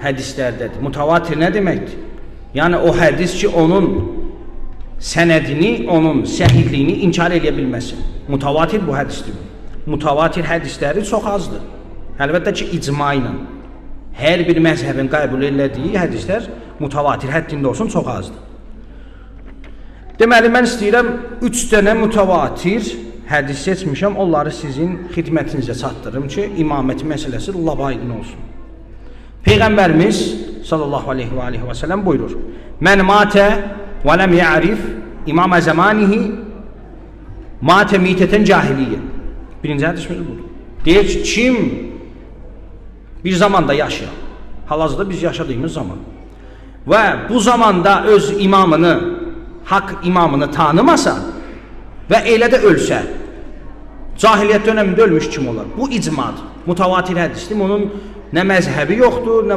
hədislərdədir. Mutavatir nə deməkdir? Yəni o hədis ki, onun sənədini, onun səhihliyini inkar edə bilməsin. Mutavatir bu hədisdir. Mutavatir hədisləri çox azdır. Əlbəttə ki, icma ilə. Hər bir məzhəbin qəbul elədiyi hədislər mutavatir həddində olsun, çox azdır. Deməli, mən istəyirəm 3 dənə mutavatir hədis seçmişəm, onları sizin xidmətinizə çatdırım ki, imamət məsələsi labaydın olsun. Peyğəmbərimiz sallallahu aleyhi və səlləm buyurur: Mən matə və ləm ya'rif imamə zamanihi matə mitətən cahiliyyə. Birinci hədisimiz budur. Deyir ki, kim bir zamanda yaşayan, hal-hazırda biz yaşadığımız zaman və bu zamanda öz imamını, haqq imamını tanımasa və elə də ölsə, cahiliyyət dönəmində ölmüş kim olar? Bu icmadır, mutavatir hədisdir, onun nə məzhəbi yoxdur, nə